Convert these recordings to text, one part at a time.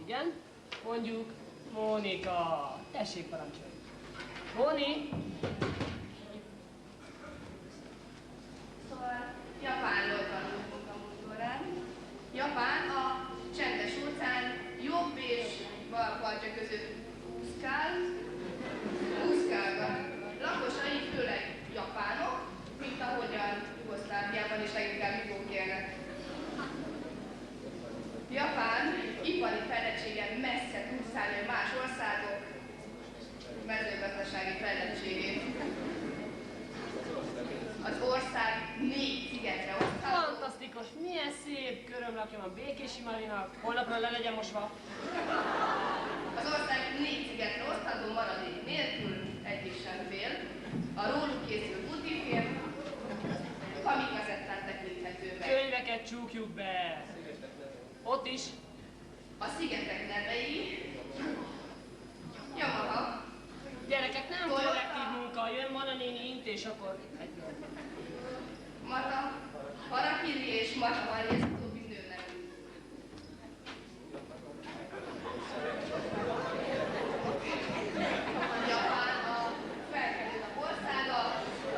Igen? Mondjuk Mónika. Tessék parancsolni. Móni! Szóval Japánról tanultunk a múlt órán. Japán a csendes óceán jobb és bal partja között úszkálnak. Lakosai főleg japánok, mint ahogyan Jugoszláviában is leginkább zsidók élnek. Japán ipari fejlettségen messze túlszállja más országok mezőgazdasági fejlettségét. Az ország 4 szigetre osztható. Fantasztikus! Milyen szép körömlapja van Békési Marinak. Holnapra le legyen mosva. Az ország 4 szigetre osztható, maradék nélkül, egyik sem fél. A róluk készült útifilm kamikazettán tekinthető meg. Könyveket csukjuk be! Ott is. A szigetek nevei Yamaha. Gyerekek, nem kollektív munka, jön Mana néni int, és akkor egyből. Mata, Harakiri és Matamari, ez utóbbi nőnevű. Japán a felkelő nap országa,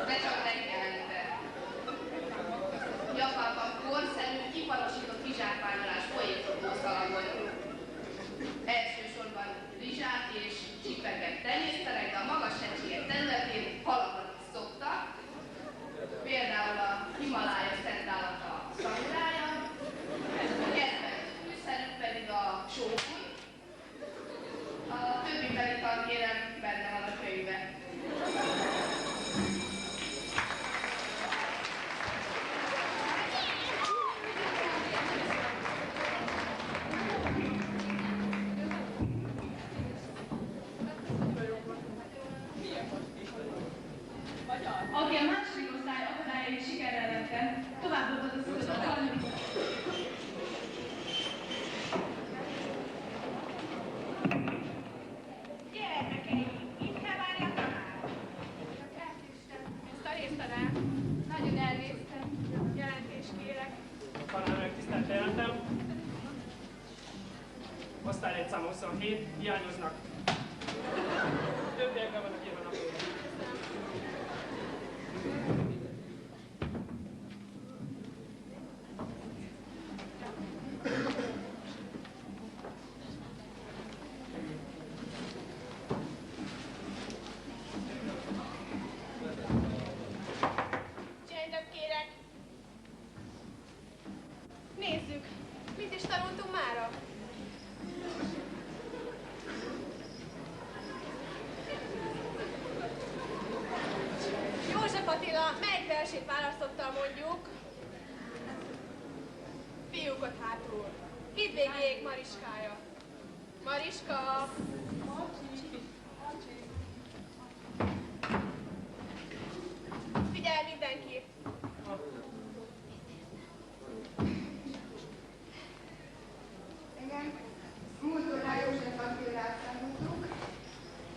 de csak reggelente. Japánban korszerű, iparosított rizsákványolás folyik tószalagon. Elsősorban rizsát és csipeket tenyésztenek, de a magas hegységek területén halakat is szoktak. Például a Himalája szent állata a szamurája, kedvenc fűszerük pedig a sófúj. A többi pedig kérem, benne van a könyvbe. Aki a második osztály akadályait sikerrel lette, tovább dolgozott a harmadik. Gyermekeim, itt ne várjatok már! Csak elkéstem. Ezt a részt adám. Nagyon elnéztem. Jelentést kérek. Tanárnak tisztelt jelentem. Osztálylétszám 27, hiányoznak. Többiekben vannak írva napjában. Csendet kérek. Nézzük, mit is tanultunk mára? József Attila, melyik versét választotta mondjuk? Fiúk ott hátul. Hidvégiék Mariskája. Mariska! Figyelj mindenki! Igen, múlt órán József Attilát tanultuk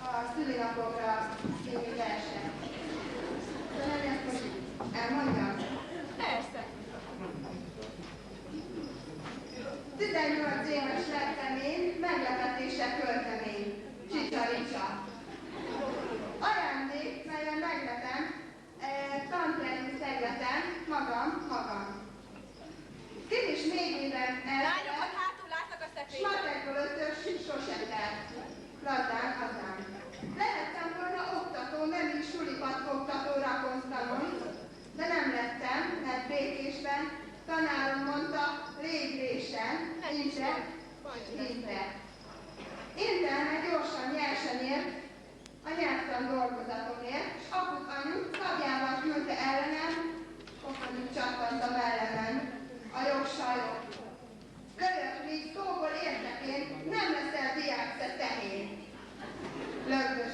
a szülinapokra című verset. De nem ezt most elmondjam? Persze! 18 éves lettem én, meglepetésre költem én. Csicsa-ricsa. Ajándék, melyen megletem, tantermi szegleten magam. Kit is még minden Lányokat hátul látnak a szekrényben. Smatekből 5-ös sose telt. Lazdán, hazám. Lehettem volna oktató, nem is sulikat oktató rakonztanon, de nem lettem, mert Békésben tanárom mondta, légrésen, inte. Internet gyorsan, nyersen ért a nyelvtan dolgozatomért, és aput anyu szabjával küldte ellenem, pofonig csattantam ellenem, a jogsajok. Lövök, míg szóból értek én, nem leszel diáksze tehén. Lögdös.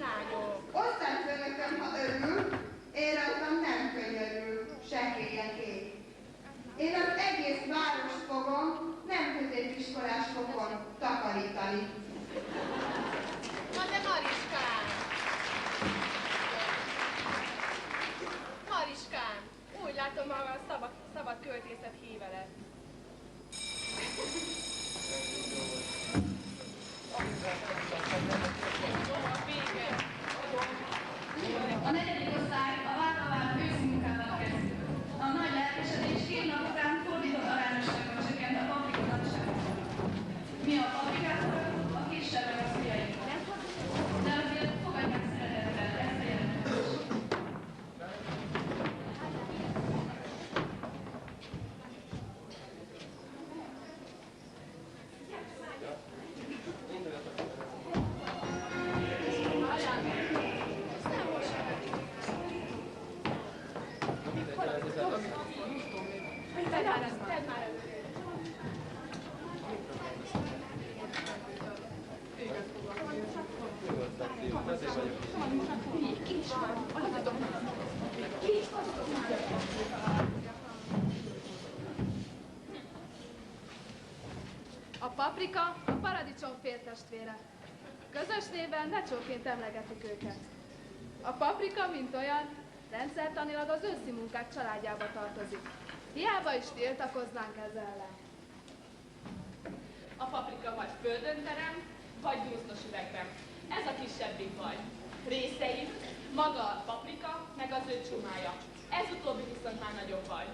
Lányok! Osztályfőnököm, ha örül, én rajtam nem könyörül, sekélyen ég. Én az egész várost fogom, nem középiskolás fogom takarítani. Na de Mari, paprika a paradicsom féltestvére. Közös néven necsóként emlegetik őket. A paprika, mint olyan, rendszertanilag az őszi munkák családjába tartozik. Hiába is tiltakoznánk ezzel ellen. A paprika vagy földön terem, vagy dúsznos üvegben. Ez a kisebbik faj. Részei, maga a paprika, meg az ő csumája. Ez utóbbi viszont már nagyobb faj.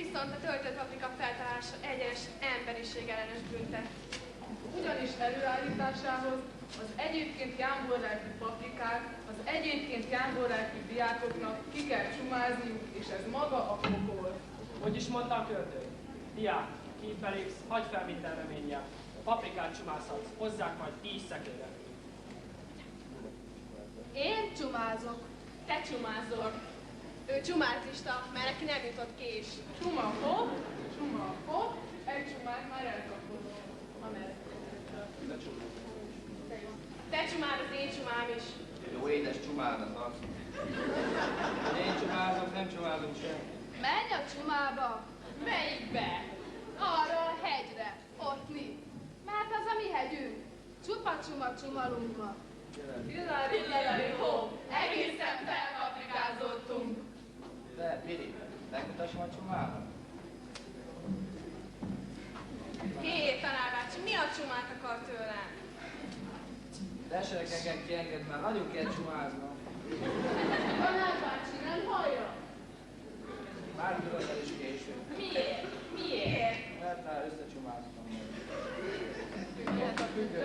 Viszont a töltött paprika feltalálása egyenes emberiségellenes büntet. Ugyanis előállításához az egyébként jámborlelkű paprikát az egyébként jámborlelkű diákoknak ki kell csumázniuk, és ez maga a pokol. Hogy is mondta a költő? Diák, ki belépsz, hagyd fel minden reménnyel. Paprikát csumázhatsz, hozzák majd 10 szekére. Én csumázok. Te csumázol. Ő csumázista, mert neki nem jutott kés. Csuma hopp, egy csumát már elkapott. Te csumád, az én csumám is. Jó édes csumádat az. Én csumázok, nem csumázok sem. Menj a csumába. Melyikbe? Arra a hegyre. Ott mi. Mert az a mi hegyünk. Csupa csuma csumalumba. Hillary hó! Egészen felpaprikázottunk. De, Piri, megmutassam a csumádat? Hé, tanárbácsi, mi a csumát akar tőlem? Tessenek engem kienged, már nagyon kell csumáznom. Tanárbácsi, nem hallja? Már tudod el is késő. Miért? Miért? Mert már összecsumáztam. Miért a függő?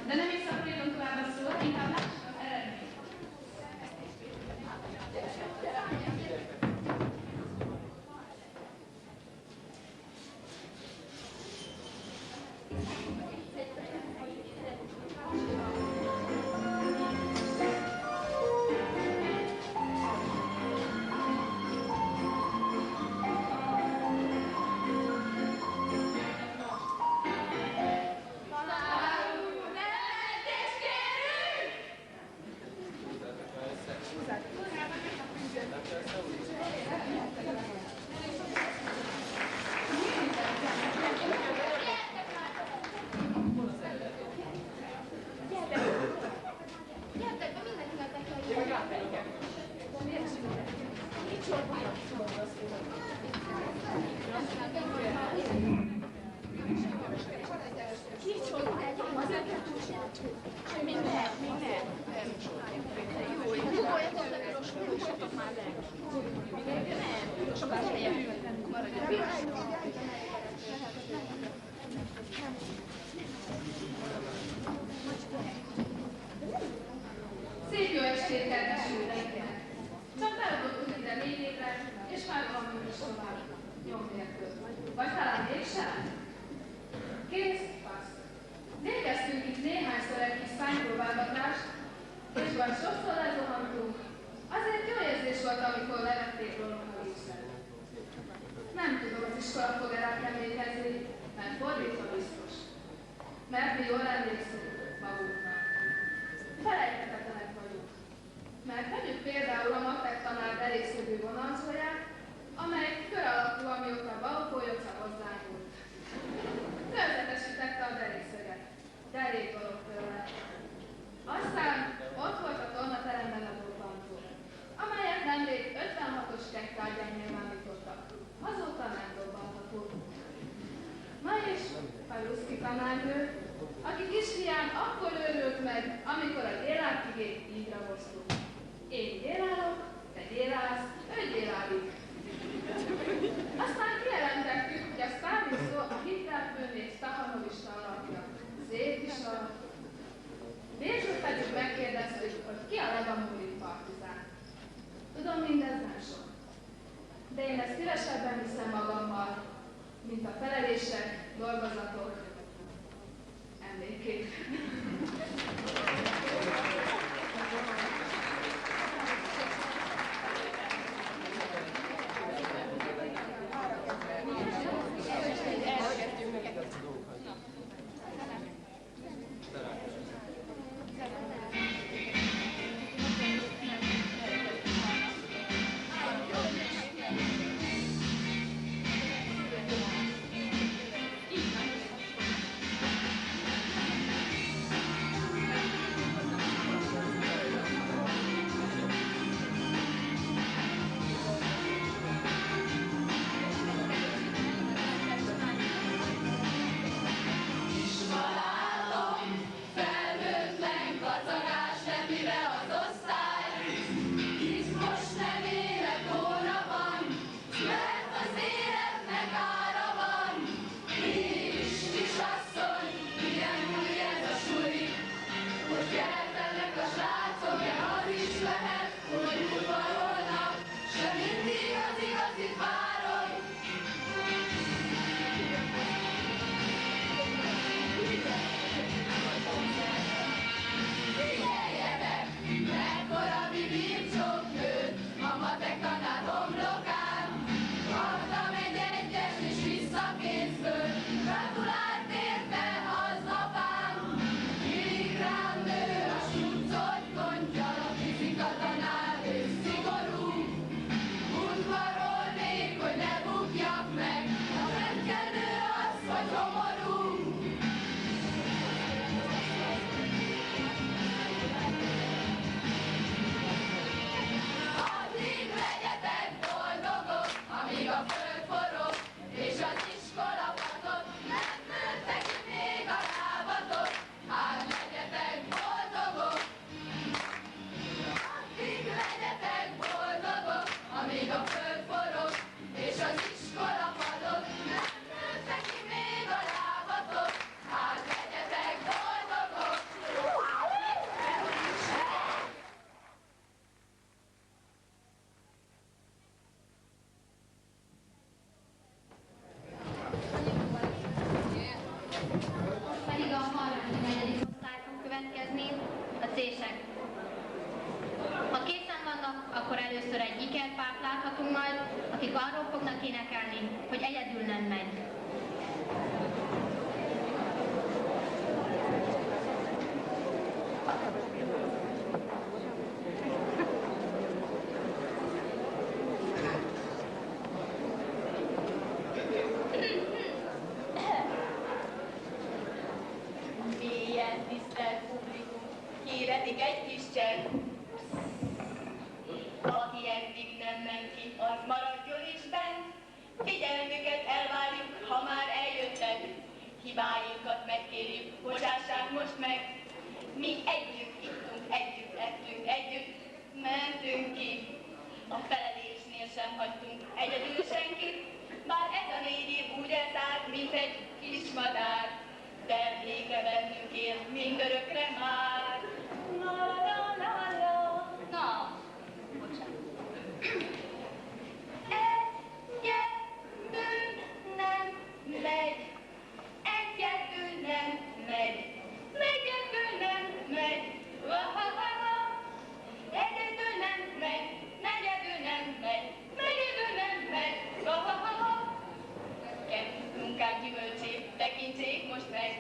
De nem is szaporítom tovább a szót, inkább lássuk az eredményt. Szép jó estét, kedves mindenkinek! Csak beadottunk ide 4 évre, és már valamint is tovább nyom nélkül. Vagy talán mégsem? Kész, passz. Végeztünk itt néhányszor egy kis szánypróbálgatást, és vagy sokszor lezuhantunk, azért jó érzés volt, amikor levették rólunk a vízre. Nem tudom, az iskola fog-e rá emlékezni, mert fordítva biztos. Mert mi jól emlékszünk magunknak. Felejthetetlenek vagyunk. Mert vegyük például a matek tanár derékszögű vonalzóját, amely kör alakú, amióta a balkójoca hozzányúlt. Körzetesítette a derékszöget, de elég dolog tőle. Aztán ott volt a tornateremben a dobbantó, amelyet nemrég 56-os kegtárgyán nyilvánítottak. Azóta nem dobbantható. Na és Paluszki tanárnő, aki kisfián akkor őrült meg, amikor a gyélákigét így ragoztuk. Én gyélálok, te gyélálsz, ő gyélálik. Aztán kijelentettük, hogy a sztális szó a Hitler-főnév stahanovista alakja. Szép is alak. Végül pedig megkérdeztük, hogy ki a legamúribb partizán. Tudom, mindez nem sok. én ezt szívesebben viszem magammal, mint a felelések, dolgozatok emlékét. Ha készen vannak, akkor először egy ikerpárt láthatunk majd, akik arról fognak énekelni, hogy egyedül nem megy. Mélyen tisztelt publikum, kéretik egy kis csend. Aki eddig nem ment ki, az maradjon is bent. Figyelmüket elvárjuk, ha már eljöttek. Hibáinkat megkérjük, bocsássák most meg. Mi együtt ittunk, együtt ettünk, együtt mentünk ki. A felelésnél sem hagytunk egyedül senkit. Bár ez a 4 év úgy elszállt, mint egy kis madár. De végre bennünk él mindörökre már. Na, na, na, na. Na, bocsánat. Egyedül nem megy. Egyedül nem megy. Egyedül nem megy. Egyedül nem megy. Egyedül nem megy. Egyedül nem megy. Munkák gyümölcsét tekintség most meg,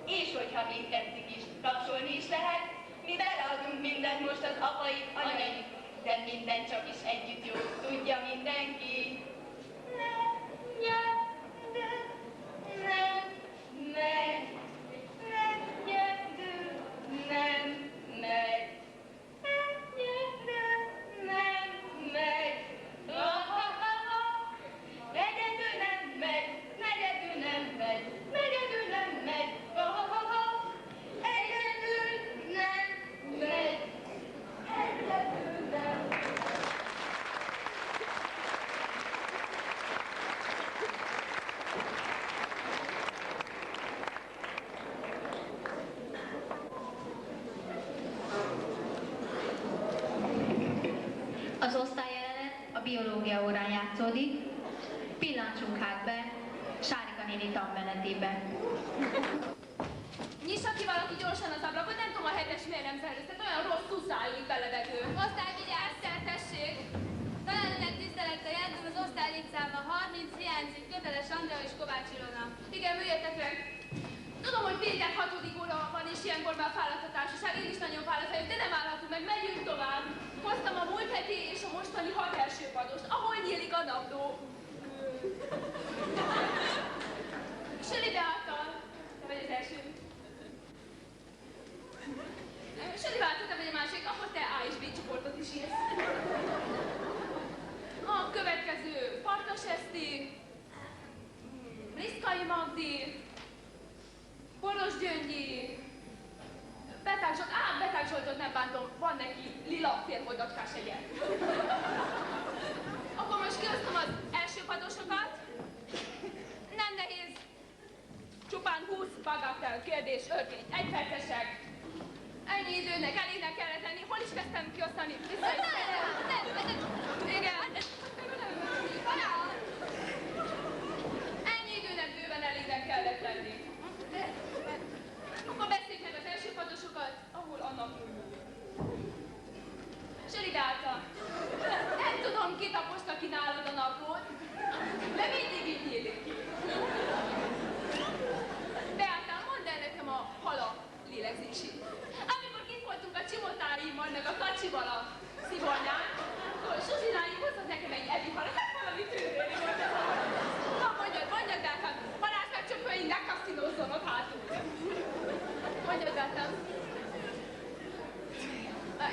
és hogyha mindkettők is tapsolni is lehet, mi beleadunk mindent most az apai, anyai, de minden csak is együtt jó, tudja mindenki. Nem megy, egyedül nem megy, egyedül nem megy. Egyedül nem megy, egyedül nem megy, egyedül nem megy, egyedül nem megy, egyedül nem. Az osztályjelenet a a biológia órán játszódik. Pillancsunk hát be Sárika néni tanmenetébe. Nyissa ki valaki gyorsan az ablakot, nem tudom a hetes miért nem szerveztet, olyan rosszul szállít belevegő. Osztály, vigyázz, tessék! Felelőnek tisztelettel jártunk az osztálylétszámba 30, hiányzik Köteles Andrea és Kovács Ilona. Igen, üljetek meg! Tudom, hogy péntek 6. óra van, és ilyenkor már fáradt a társaság, én is nagyon fáradt vagyok, de nem állhatunk meg, megyünk tovább. Hoztam a múlt heti és a mostani 6 első padost, ahol nyílik a napló. Söli Beáta, te vagy az első. Söli Beáta, te vagy a másik, akkor te A és B csoportot is írsz. A következő Farkas Eszti, Liszkai Magdi, Boros Gyöngyi, Beták Zsolt, Beták Zsoltot nem bántom, van neki lila félholdatkás egye. Akkor most kiosztom az első padosokat. Nem nehéz. Csupán 20 bagatell kérdés, örvény, egypercesek. Ennyi időnek elének kellett lenni. Hol is kezdtem kiosztani? Igen. Ennyi időnek bőven elének kellett lenni. Akkor beszéljük meg az első padosokat, ahol annak Söri Beáta, nem tudom, ki taposta ki nálad a naplót, de mindig így nyílik ki. Beáta, mondd el nekem a hala lélegzését. Amikor kint voltunk a csimotáimmal, meg a kacsival a szivarnyán, akkor Zsuzsináim hozott nekem egy ebi halat, hát valami tűrőni volt ez a halat. Na mondjad, Beáta, Balázs megcsöpölj, ne kaszinózzon ott hátul. Mondjad, Beáta.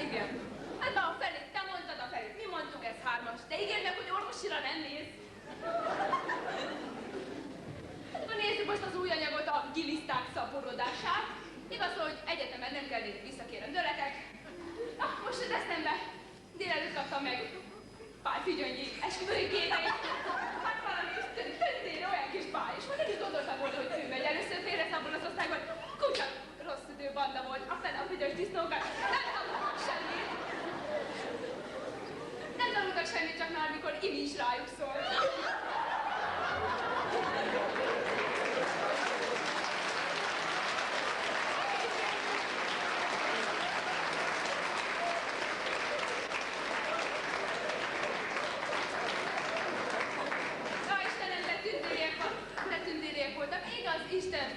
Igen. Hát a felé, te mondtad a felét, mi mondtuk ez 3-as, de ígérd meg, hogy orvosira nem néz. Hát akkor nézzük most az új anyagot, a giliszták szaporodását. Igaz, hogy egyetemen nem kell nézni, visszakérem dőletek. Most az eszembe délelőtt kaptam meg Pálfi Gyöngyi esküvői képeit. Hát valami tündére olyan kis báj, és már nem is gondoltam volna, hogy ő megy. Először félreszabol az osztályban, kucsak rossz időbanda volt, aztán a büdös disznókat, nem tanultak semmit. Nem tanultak semmit, csak már mikor Imi is rájuk szól. Isten,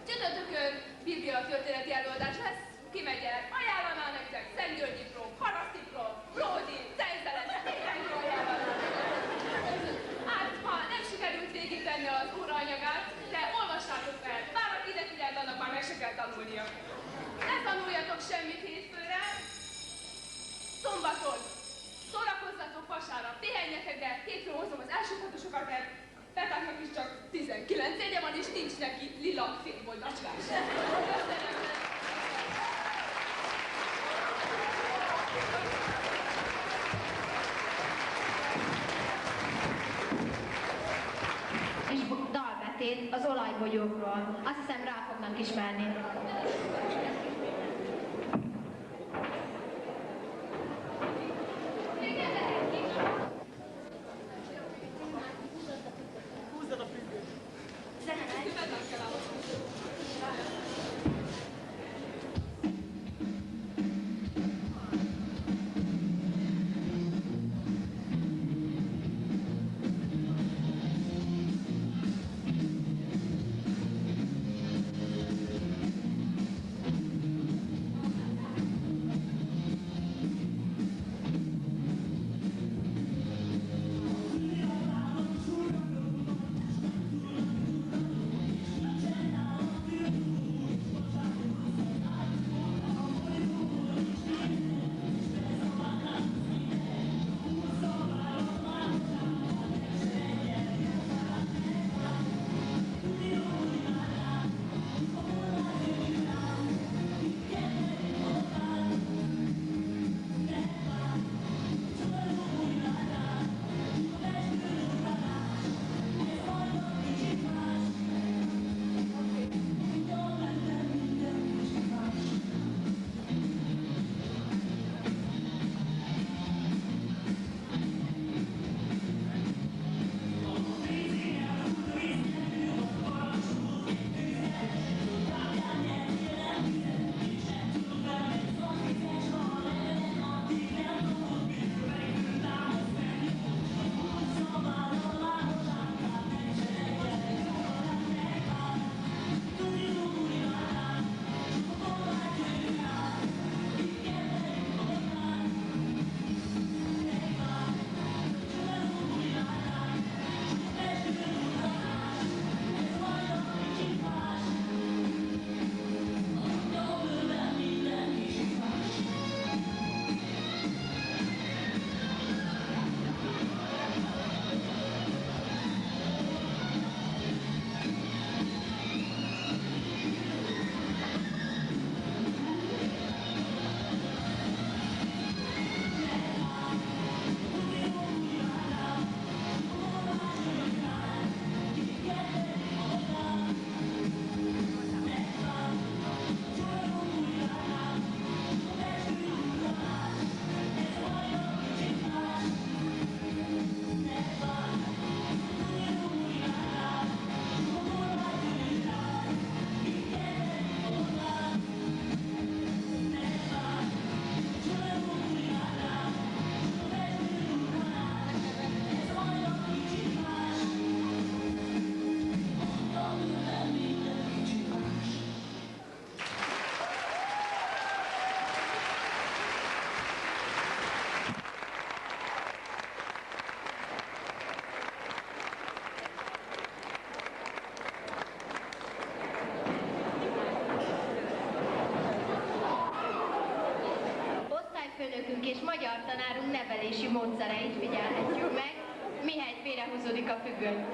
csütörtökön bibliatörténeti előadás lesz, kimegy el, ajánlanál nektek Szent Györgyi Pró, Haraszti Pró, Bródi, Ceizelen, mindenki ajánlanál. Hát, ha nem sikerült végigtenni az óraanyagát, de olvassátok fel, bár aki ide figyelt, annak már meg se kell tanulnia. Ne tanuljatok semmit hétfőre, szombaton szórakozzatok, vasárnap pihenjetek, de hétfőn hozom az első fotósokat, mert Petáknak is csak 19 jegye van, és nincs neki lila félboldacskás. És dalbetét az olajbogyókról. Azt hiszem, rá fognak ismerni. magyar tanárunk nevelési módszereit figyelhetjük meg, mihelyt félrehúzódik a függöny.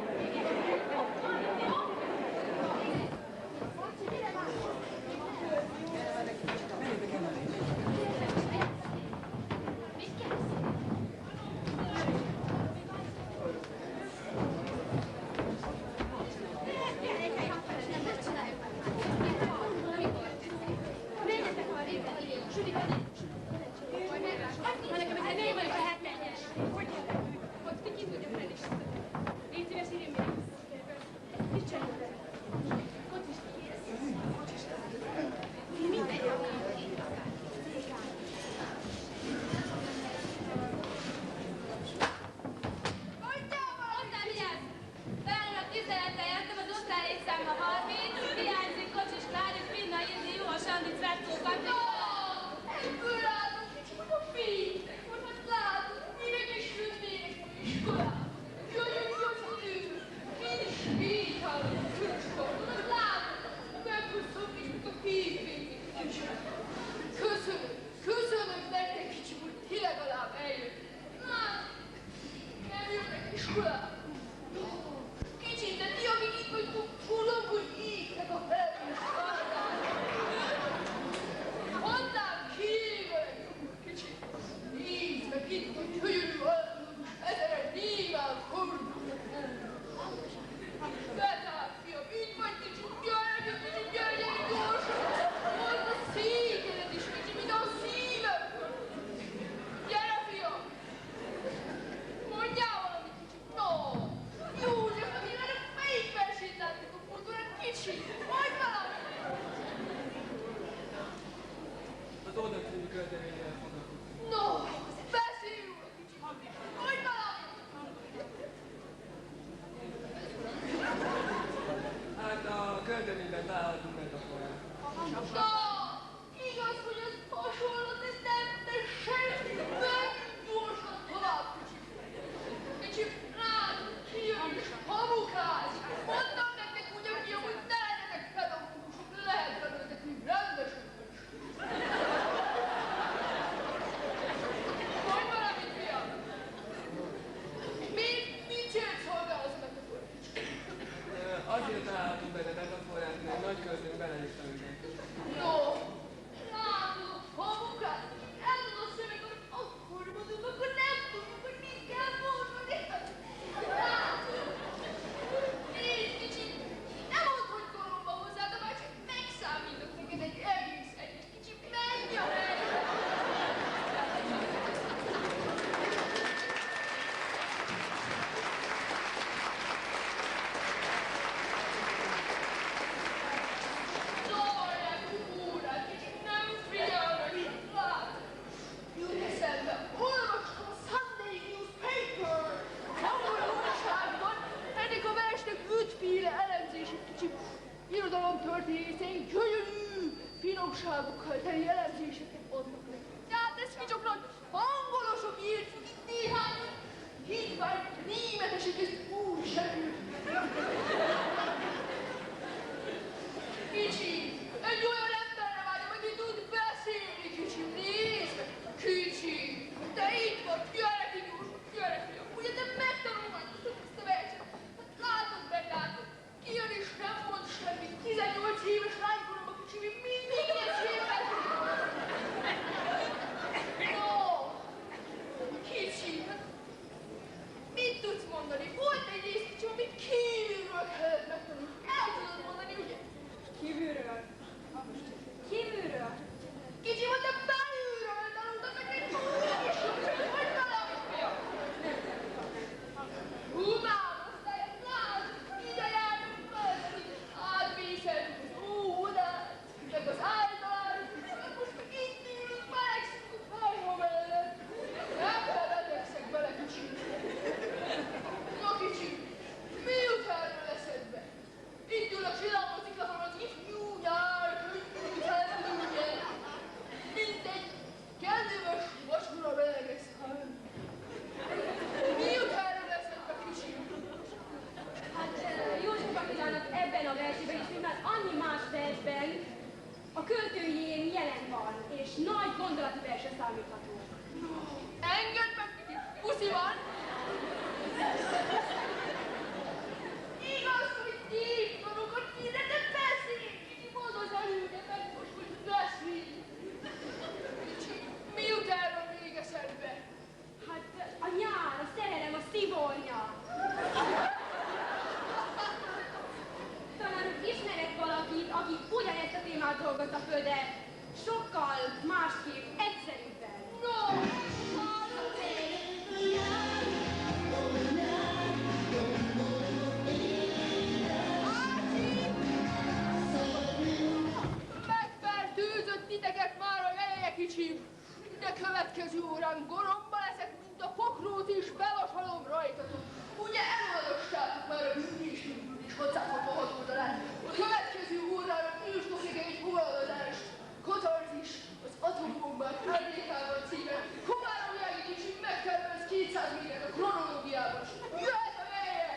A költőjén jelen van, és nagy gondolati verse számítható. van? Igaz, hogy tévtanokat kéne, de persze én kicsi volt az előre, meg most, hogy beszél. Kicsi, mi jut erről még eszedbe? Hát a nyár, a szerelem, a szivornya. Talán ismerek valakit, aki ugyanezt a témát dolgozza föl, de sokkal másképp, egyszerűbben. No! Megfertőzött titeket már a jeje kicsim, de következő órán goromba leszek, mint a pokrót, és belasalom rajtatok. Ugye elolvastátok már a bűnés hozzátok a 6 oldalán. A következő órára írtok még egy forradást. Katarzis, az atombombák árnyékában címen. Komárom jeje kicsim megtervez 200 méret a kronológiában. Jöhet a jeje!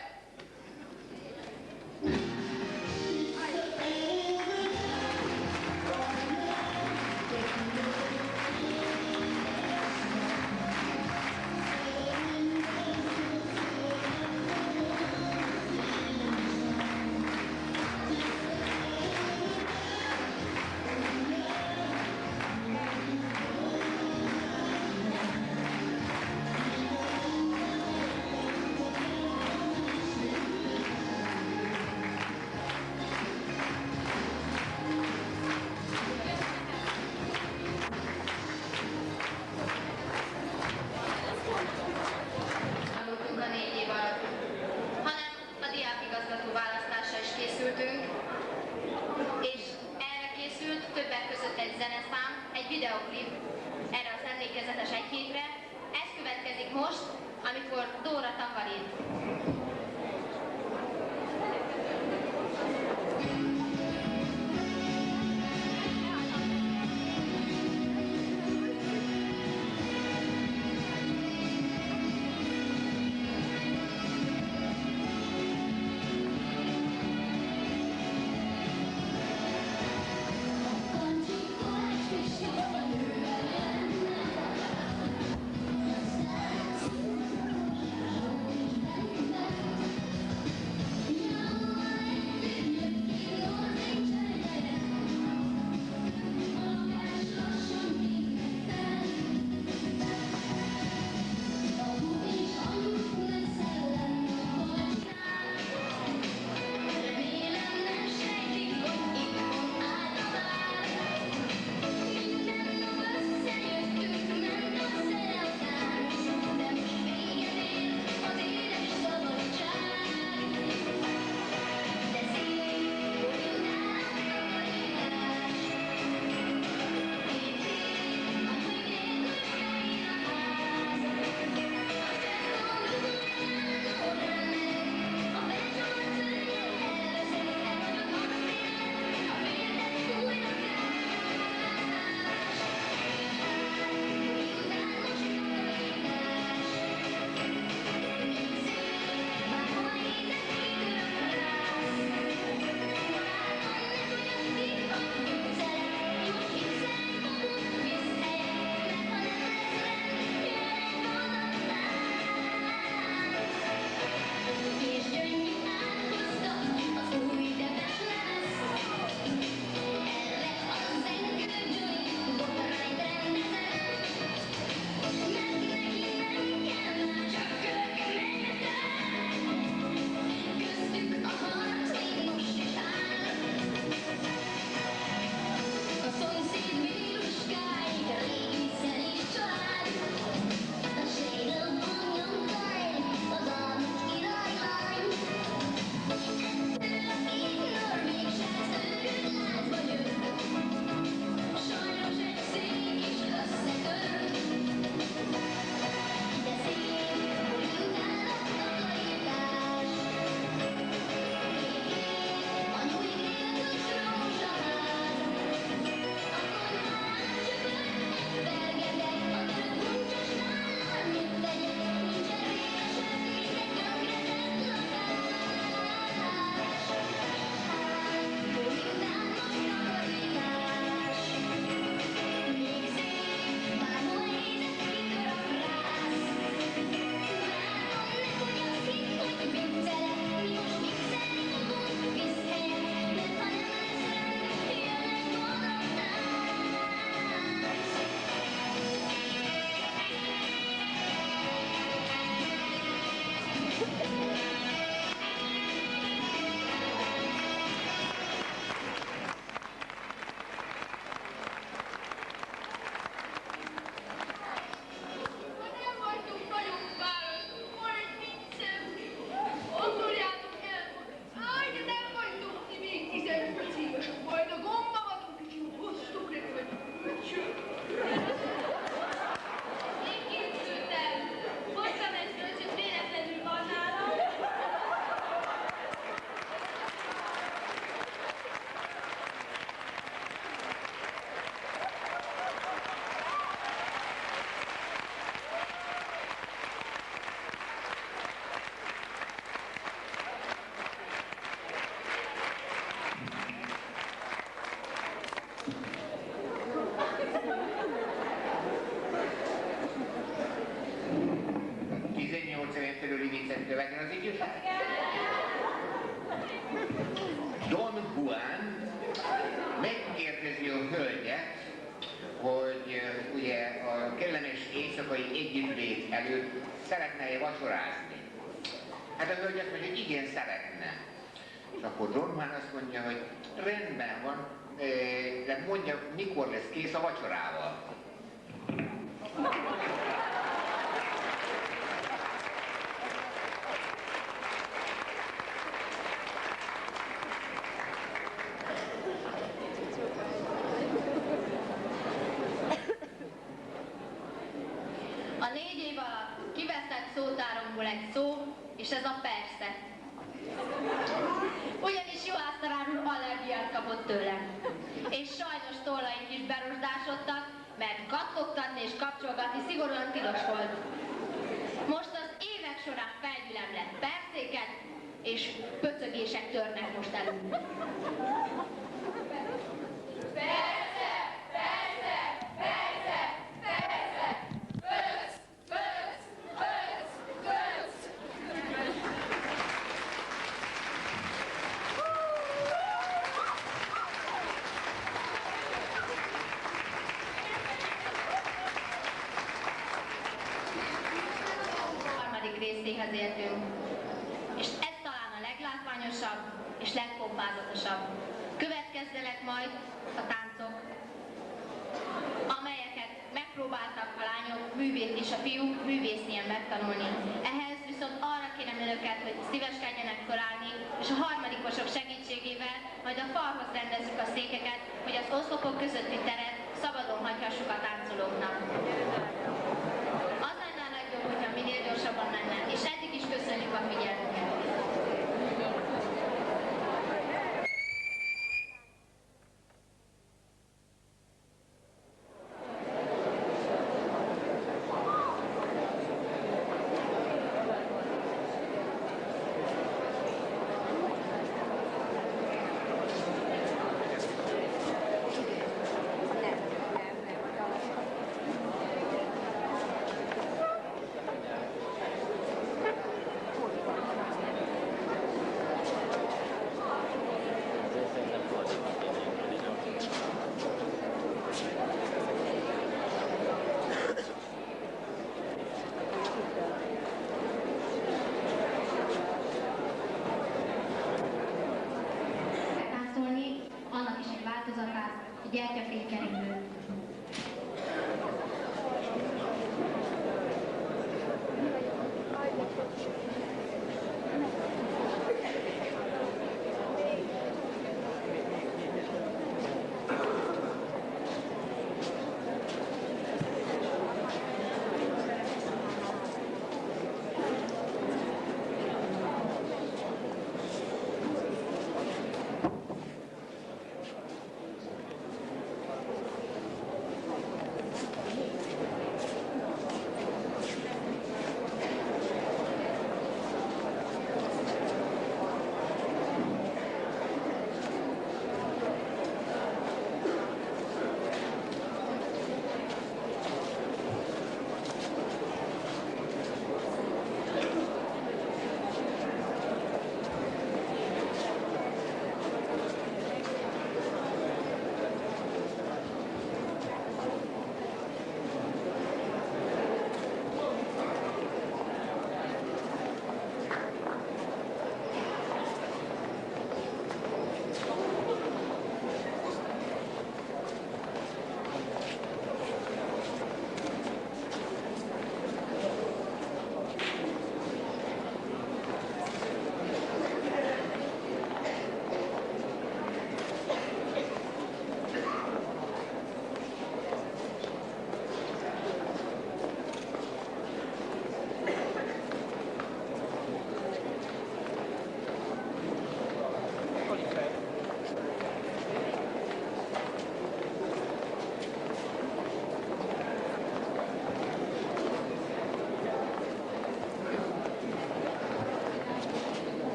Tanultunk a 4 év alatt, hanem a diákigazgató választásra is készültünk, és erre készült többek között egy zeneszám, egy videoklip erre az emlékezetes egy hétre. Ez következik most, amikor Dóra takarít. Thank you. tetszett követni az ifjúság? Don Juan megkérdezi a hölgyet, hogy ugye a kellemes éjszakai együttlét előtt szeretne-e vacsorázni. Hát a hölgy azt mondja, hogy igen, szeretne. És akkor Don Juan azt mondja, hogy rendben van, de mondja, mikor lesz kész a vacsorával. A 4 év alatt kiveszett szótáromból egy szó, és ez a persze. Ugyanis Juhász tanár úr allergiát kapott tőlem. És sajnos tollaink is berosdásodtak, mert kattogtatni és kapcsolgatni szigorúan tilos volt. Most az évek során felgyülemlett percéket, és pöcögések törnek most elő. Persze, persze, persze, persze, pöc, pöc, pöc, pöc. A harmadik részéhez értünk, és ez talán a leglátványosabb és legpompázatosabb. Következzenek majd a táncok, amelyeket megpróbáltak a lányok és a fiúk művésznien megtanulni. Ehhez viszont arra kérem önöket, hogy szíveskedjenek felállni, és a harmadikosok segítségével majd a falhoz rendezzük a székeket, hogy az oszlopok közötti teret szabadon hagyhassuk a táncolóknak. Az lenne a legjobb, hogyha minél gyorsabban lenne, és eddig is köszönjük a figyelmüket.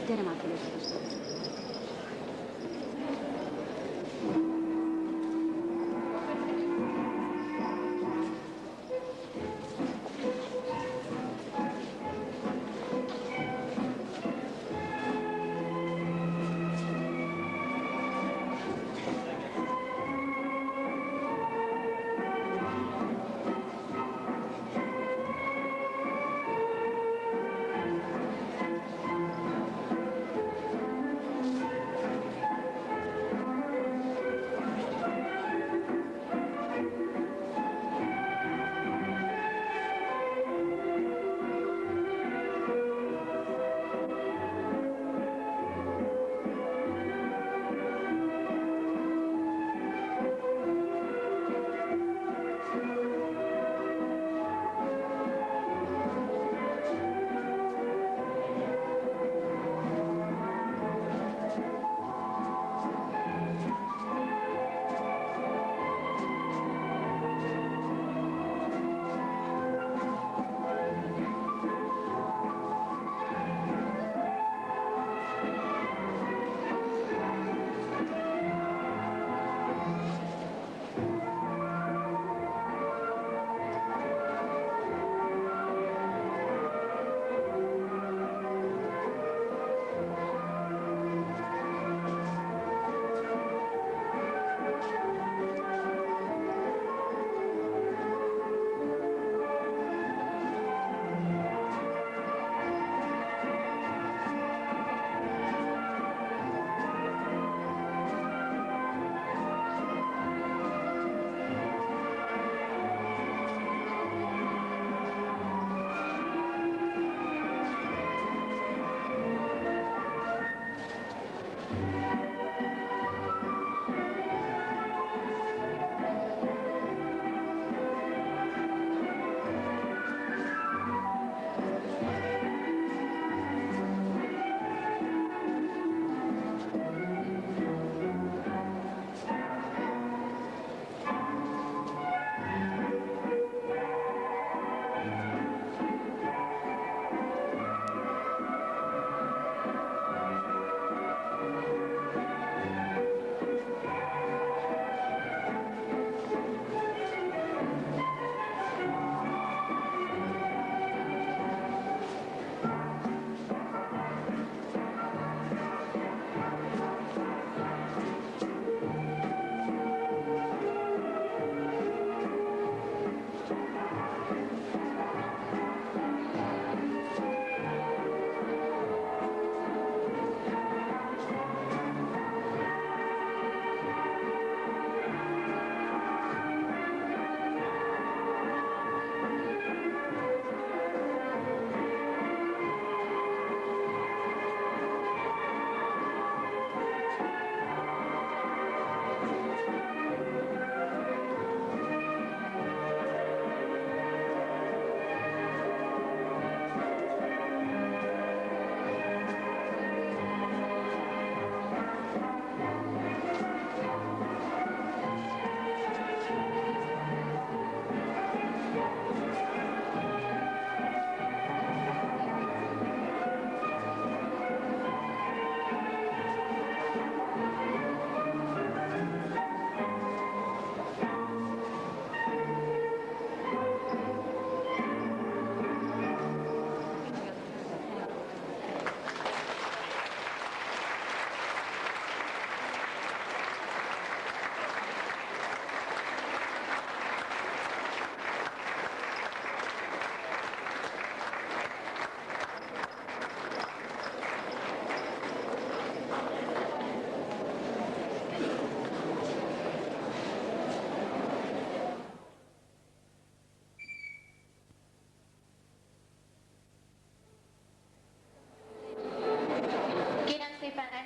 Gyere már fölösleges.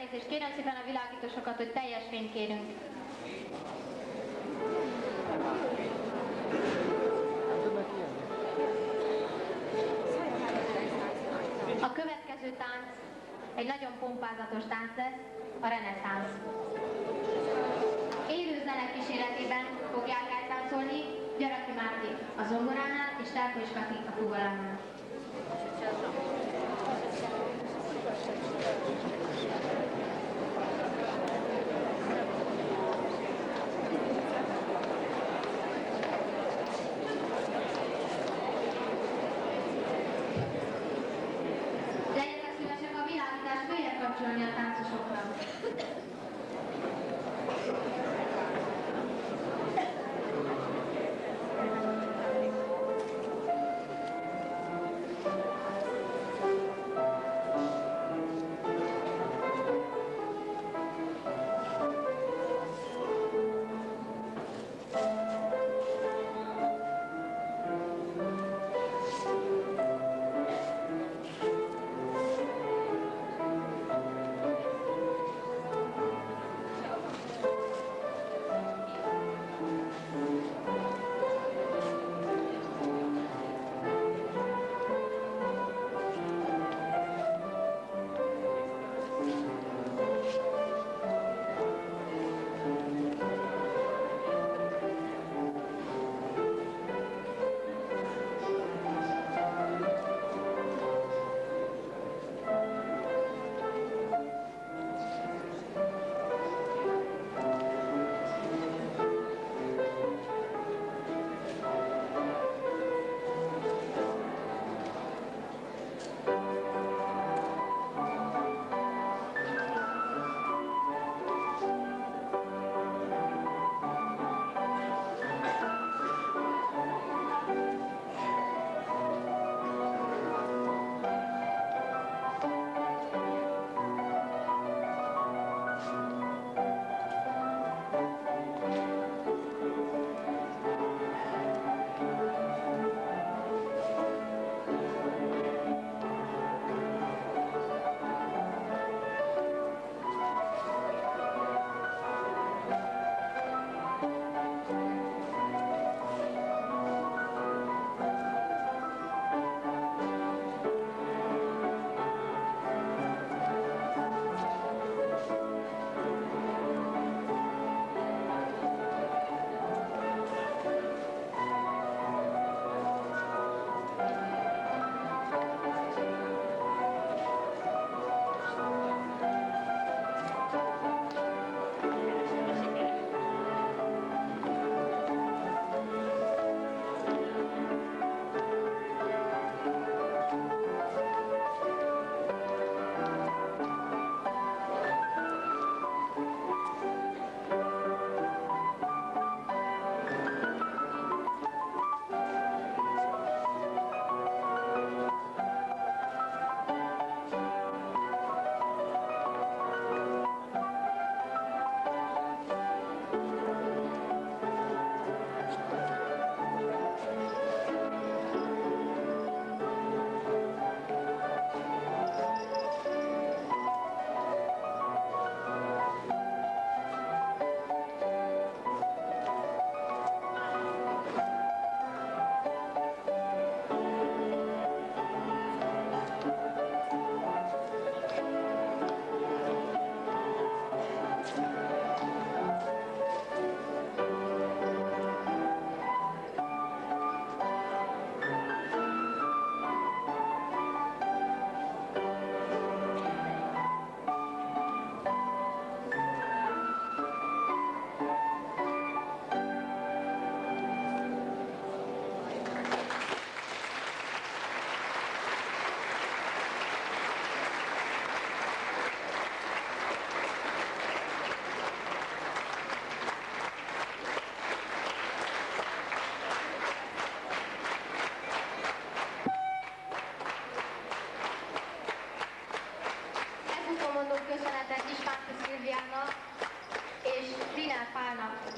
elnézést, kérem szépen a világítósokat, hogy teljes fényt kérünk. A következő tánc egy nagyon pompázatos tánc lesz, a reneszánsz. Élő zene kíséretében fogják eltáncolni Gyaraki Márti a zongoránál és Tárkos Kati a fuvalánál. parancsolni a táncosoknak.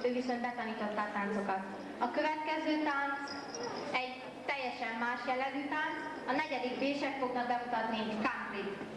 Ő viszont betanította a táncokat. A következő tánc egy teljesen más jellegű tánc. A negyedik B-sek fognak bemutatni country.